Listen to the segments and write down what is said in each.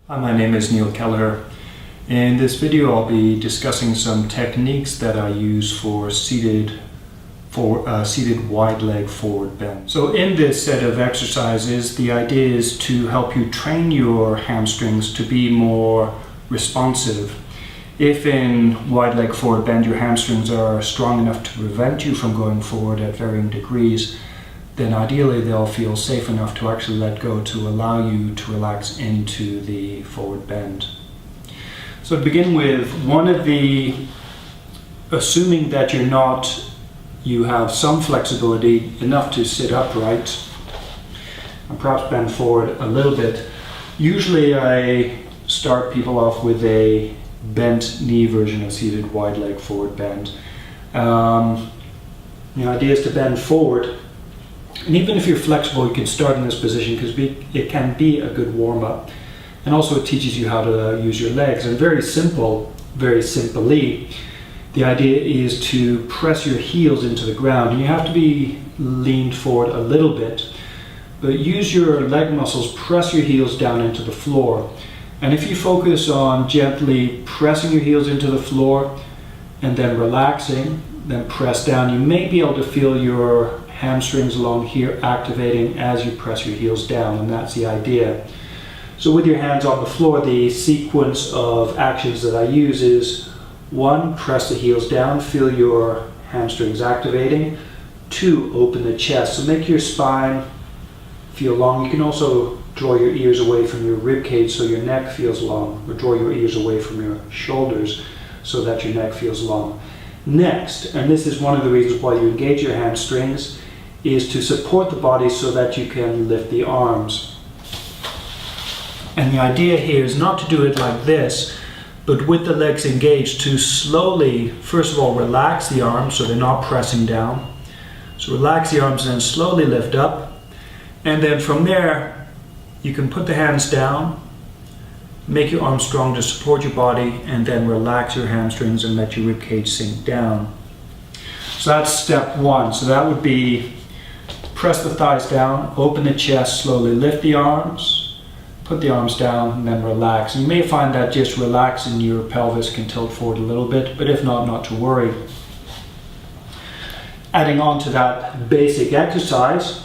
Hi, my name is Neil Kelleher. In this video I'll be discussing some techniques that I use for seated wide leg forward bend. So in this set of exercises, the idea is to help you train your hamstrings to be more responsive. If in wide leg forward bend your hamstrings are strong enough to prevent you from going forward at varying degrees, then ideally they'll feel safe enough to actually let go to allow you to relax into the forward bend. So to begin with, assuming that you have some flexibility enough to sit upright and perhaps bend forward a little bit. Usually I start people off with a bent knee version of seated wide leg forward bend. The idea is to bend forward. And even if you're flexible, you can start in this position because it can be a good warm-up. And also it teaches you how to use your legs. And very simply, the idea is to press your heels into the ground. And you have to be leaned forward a little bit. But use your leg muscles, press your heels down into the floor. And if you focus on gently pressing your heels into the floor and then relaxing, then press down, you may be able to feel your hamstrings along here activating as you press your heels down, and that's the idea. So with your hands on the floor, the sequence of actions that I use is 1, press the heels down, feel your hamstrings activating. 2, open the chest, so make your spine feel long. You can also draw your ears away from your rib cage so your neck feels long, or draw your ears away from your shoulders so that your neck feels long. Next, and this is one of the reasons why you engage your hamstrings, is to support the body so that you can lift the arms. And the idea here is not to do it like this, but with the legs engaged, to slowly, first of all, relax the arms so they're not pressing down. So relax the arms and then slowly lift up. And then from there, you can put the hands down, make your arms strong to support your body, and then relax your hamstrings and let your ribcage sink down. So that's step 1. So that would be press the thighs down, open the chest, slowly lift the arms, put the arms down, and then relax. And you may find that just relaxing your pelvis can tilt forward a little bit, but if not to worry. Adding on to that basic exercise,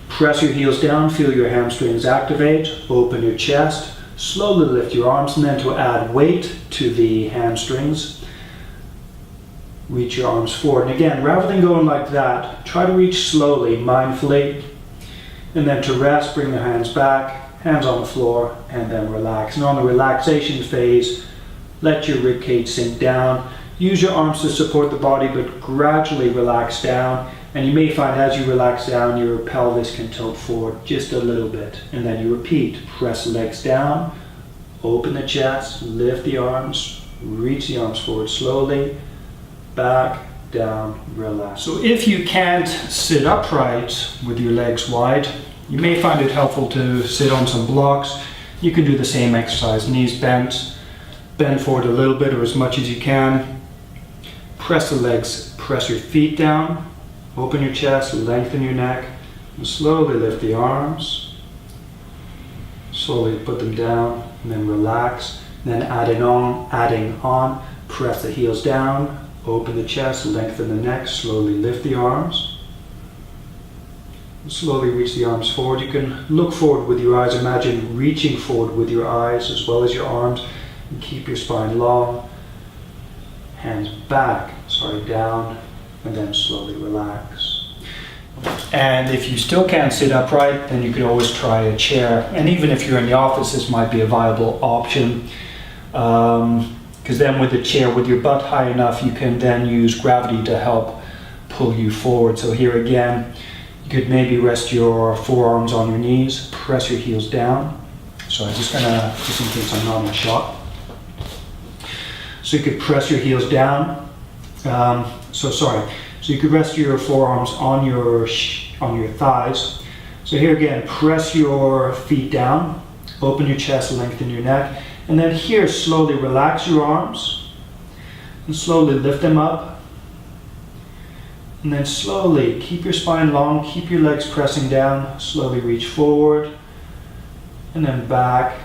press your heels down, feel your hamstrings activate, open your chest, slowly lift your arms, and then to add weight to the hamstrings, reach your arms forward. And again, rather than going like that, try to reach slowly, mindfully, and then to rest, bring the hands back, hands on the floor, and then relax. And on the relaxation phase, let your ribcage sink down. Use your arms to support the body, but gradually relax down. And you may find as you relax down, your pelvis can tilt forward just a little bit. And then you repeat, press the legs down, open the chest, lift the arms, reach the arms forward slowly, back, down, relax. So if you can't sit upright with your legs wide, you may find it helpful to sit on some blocks. You can do the same exercise, knees bent, bend forward a little bit or as much as you can. Press the legs, press your feet down, open your chest, lengthen your neck, and slowly lift the arms. Slowly put them down, and then relax. And then adding on, press the heels down, open the chest, lengthen the neck, slowly lift the arms. Slowly reach the arms forward. You can look forward with your eyes. Imagine reaching forward with your eyes as well as your arms, and keep your spine long. Hands back, down, and then slowly relax. And if you still can't sit upright, then you could always try a chair. And even if you're in the office, this might be a viable option. Because then with the chair, with your butt high enough, you can then use gravity to help pull you forward. So here again, you could maybe rest your forearms on your knees, press your heels down. So I'm just in case I'm not in a shot. So you could press your heels down. So you could rest your forearms on your thighs. So here again, press your feet down, open your chest, lengthen your neck. And then here, slowly relax your arms and slowly lift them up. And then slowly keep your spine long, keep your legs pressing down, slowly reach forward and then back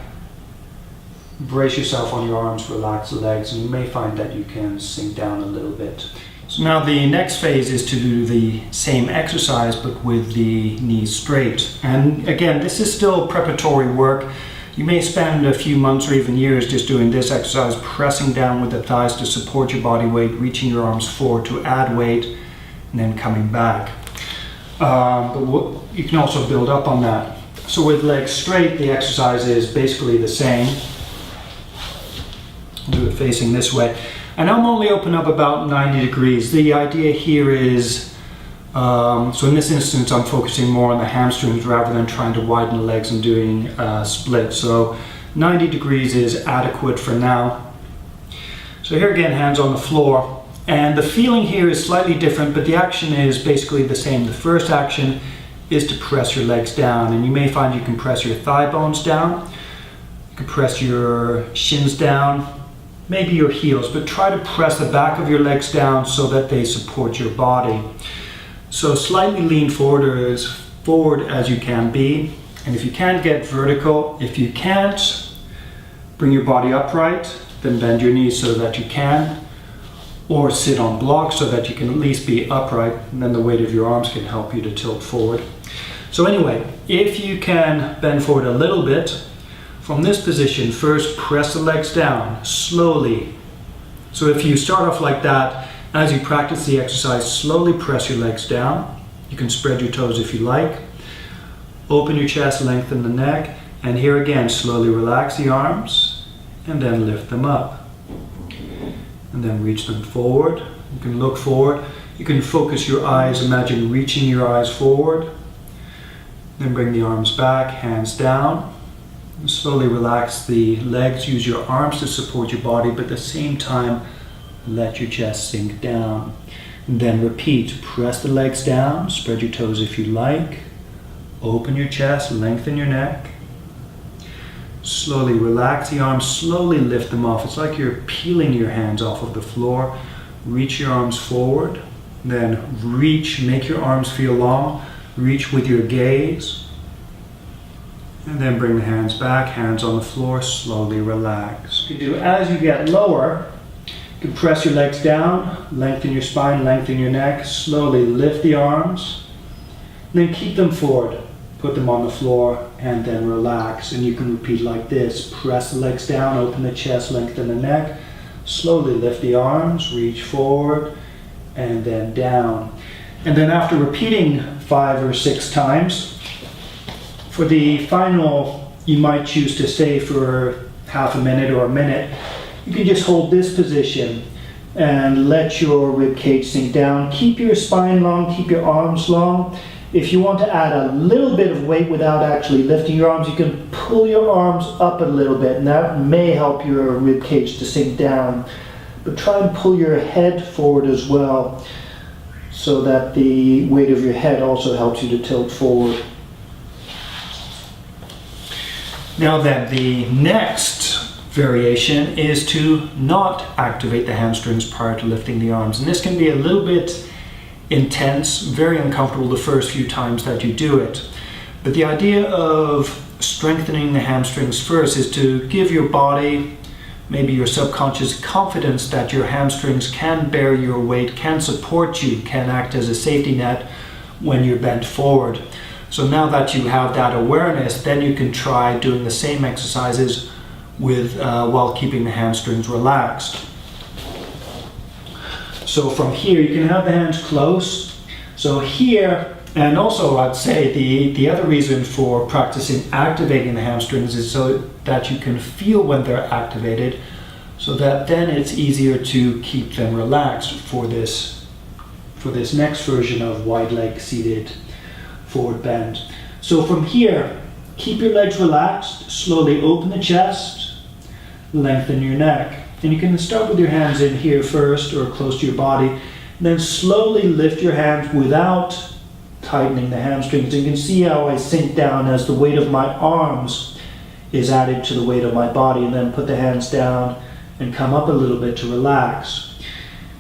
Brace yourself on your arms, relax the legs, and you may find that you can sink down a little bit. So now the next phase is to do the same exercise but with the knees straight. And again, this is still preparatory work. You may spend a few months or even years just doing this exercise, pressing down with the thighs to support your body weight, reaching your arms forward to add weight, and then coming back. But you can also build up on that. So with legs straight, the exercise is basically the same. Do it facing this way. And I'm only open up about 90 degrees. The idea here is, so in this instance I'm focusing more on the hamstrings rather than trying to widen the legs and doing split. So 90 degrees is adequate for now. So here again, hands on the floor. And the feeling here is slightly different, but the action is basically the same. The first action is to press your legs down, and you may find you can press your thigh bones down, you can press your shins down, maybe your heels, but try to press the back of your legs down so that they support your body. So slightly lean forward, or as forward as you can be. And if you can't get vertical, if you can't bring your body upright, then bend your knees so that you can, or sit on blocks so that you can at least be upright, and then the weight of your arms can help you to tilt forward. So anyway, if you can bend forward a little bit, from this position, first press the legs down slowly. So if you start off like that, as you practice the exercise, slowly press your legs down. You can spread your toes if you like. Open your chest, lengthen the neck, and here again, slowly relax the arms and then lift them up. And then reach them forward. You can look forward. You can focus your eyes, imagine reaching your eyes forward. Then bring the arms back, hands down. And slowly relax the legs. Use your arms to support your body, but at the same time, let your chest sink down. And then repeat. Press the legs down. Spread your toes if you like. Open your chest, lengthen your neck. Slowly relax the arms, slowly lift them off. It's like you're peeling your hands off of the floor. Reach your arms forward. Then reach, make your arms feel long. Reach with your gaze. And then bring the hands back, hands on the floor, slowly relax. You can do as you get lower, you can press your legs down, lengthen your spine, lengthen your neck, slowly lift the arms, and then keep them forward. Put them on the floor and then relax. And you can repeat like this. Press the legs down, open the chest, lengthen the neck, slowly lift the arms, reach forward, and then down. And then after repeating 5 or 6 times, for the final, you might choose to stay for half a minute or a minute. You can just hold this position and let your rib cage sink down. Keep your spine long, keep your arms long. If you want to add a little bit of weight without actually lifting your arms, you can pull your arms up a little bit, and that may help your rib cage to sink down. But try and pull your head forward as well, so that the weight of your head also helps you to tilt forward. Now then, the next variation is to not activate the hamstrings prior to lifting the arms. And this can be a little bit intense, very uncomfortable the first few times that you do it. But the idea of strengthening the hamstrings first is to give your body, maybe your subconscious, confidence that your hamstrings can bear your weight, can support you, can act as a safety net when you're bent forward. So now that you have that awareness, then you can try doing the same exercises with while keeping the hamstrings relaxed. So from here, you can have the hands close. So here, and also I'd say the other reason for practicing activating the hamstrings is so that you can feel when they're activated, so that then it's easier to keep them relaxed for this next version of wide leg seated forward bend. So from here, keep your legs relaxed, slowly open the chest, lengthen your neck. And you can start with your hands in here first or close to your body, and then slowly lift your hands without tightening the hamstrings. And you can see how I sink down as the weight of my arms is added to the weight of my body, and then put the hands down and come up a little bit to relax.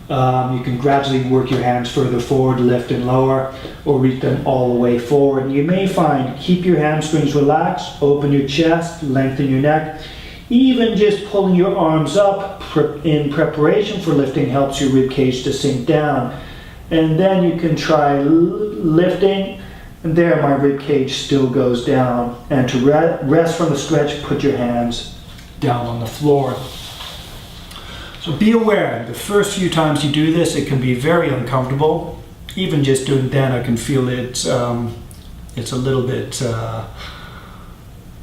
You can gradually work your hands further forward, lift and lower, or reach them all the way forward. And you may find, keep your hamstrings relaxed, open your chest, lengthen your neck. Even just pulling your arms up in preparation for lifting helps your rib cage to sink down. And then you can try lifting, and there my rib cage still goes down. And to rest from the stretch, put your hands down on the floor. So be aware, the first few times you do this, it can be very uncomfortable. Even just doing that, I can feel it's a little bit,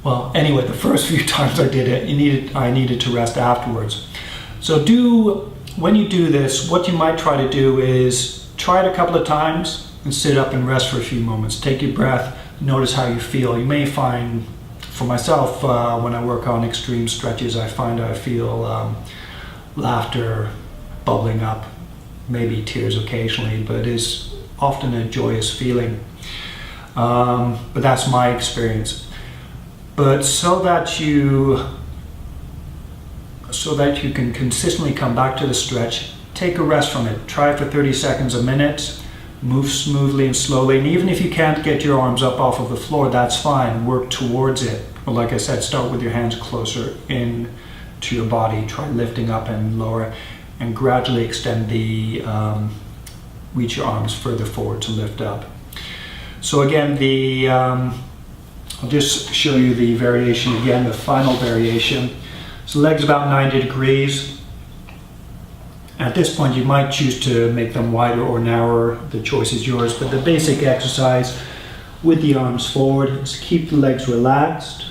well, anyway, the first few times I did it, I needed to rest afterwards. So when you do this, what you might try to do is try it a couple of times and sit up and rest for a few moments. Take your breath, notice how you feel. You may find, for myself, when I work on extreme stretches, I feel laughter bubbling up, maybe tears occasionally, but it's often a joyous feeling. But that's my experience. But so that you can consistently come back to the stretch, take a rest from it. Try it for 30 seconds a minute. Move smoothly and slowly. And even if you can't get your arms up off of the floor, that's fine. Work towards it. Or like I said, start with your hands closer in to your body. Try lifting up and lower, and gradually extend reach your arms further forward to lift up. So again, I'll just show you the variation again, the final variation. So legs about 90 degrees. At this point you might choose to make them wider or narrower, the choice is yours, but the basic exercise with the arms forward is keep the legs relaxed,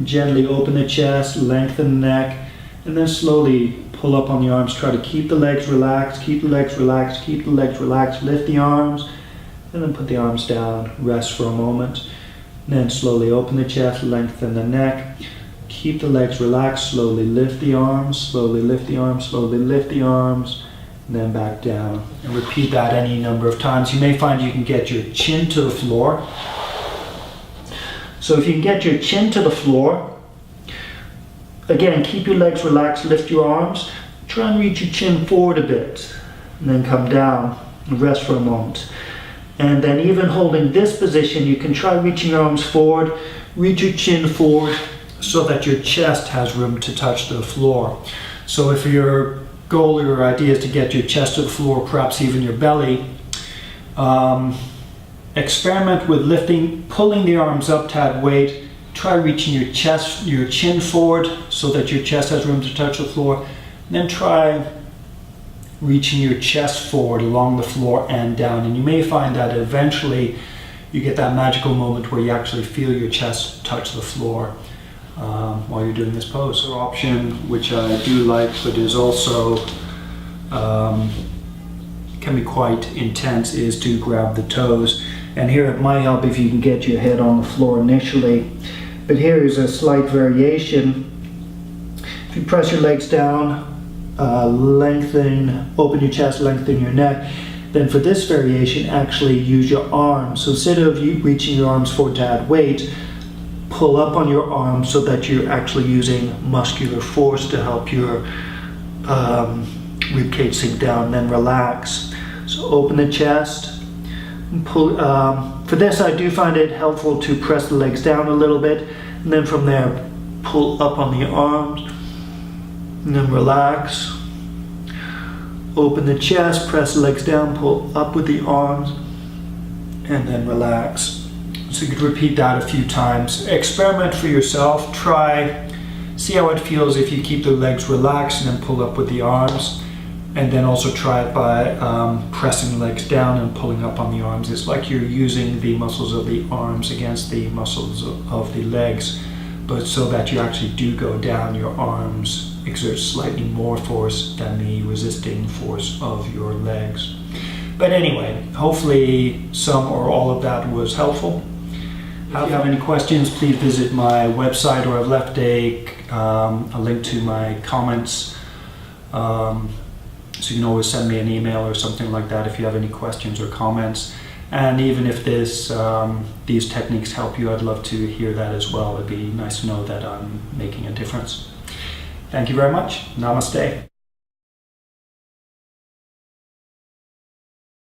gently open the chest, lengthen the neck, and then slowly pull up on the arms. Try to keep the legs relaxed, keep the legs relaxed, keep the legs relaxed, lift the arms, and then put the arms down, rest for a moment. And then slowly open the chest, lengthen the neck, keep the legs relaxed, slowly lift the arms, slowly lift the arms, slowly lift the arms, and then back down. And repeat that any number of times. You may find you can get your chin to the floor. So if you can get your chin to the floor, again, keep your legs relaxed, lift your arms, try and reach your chin forward a bit, and then come down and rest for a moment. And then even holding this position, you can try reaching your arms forward, reach your chin forward so that your chest has room to touch the floor. So if your goal or your idea is to get your chest to the floor, perhaps even your belly, experiment with lifting, pulling the arms up to add weight. Try reaching your chin forward so that your chest has room to touch the floor. And then try reaching your chest forward along the floor and down. And you may find that eventually you get that magical moment where you actually feel your chest touch the floor while you're doing this pose. Another option, which I do like, but is also can be quite intense, is to grab the toes. And here it might help if you can get your head on the floor initially. But here is a slight variation. If you press your legs down, open your chest, lengthen your neck, then for this variation, actually use your arms. So instead of you reaching your arms forward to add weight, pull up on your arms so that you're actually using muscular force to help your rib cage sink down, then relax. So open the chest, and pull. For this, I do find it helpful to press the legs down a little bit, and then from there, pull up on the arms, and then relax. Open the chest, press the legs down, pull up with the arms, and then relax. So you could repeat that a few times. Experiment for yourself. Try, see how it feels if you keep the legs relaxed and then pull up with the arms. And then also try it by pressing the legs down and pulling up on the arms. It's like you're using the muscles of the arms against the muscles of the legs, but so that you actually do go down, your arms exert slightly more force than the resisting force of your legs. But anyway, hopefully some or all of that was helpful. If you have any questions, please visit my website, or I've left a link to my comments. So you can always send me an email or something like that if you have any questions or comments. And even if these techniques help you, I'd love to hear that as well. It'd be nice to know that I'm making a difference. Thank you very much. Namaste.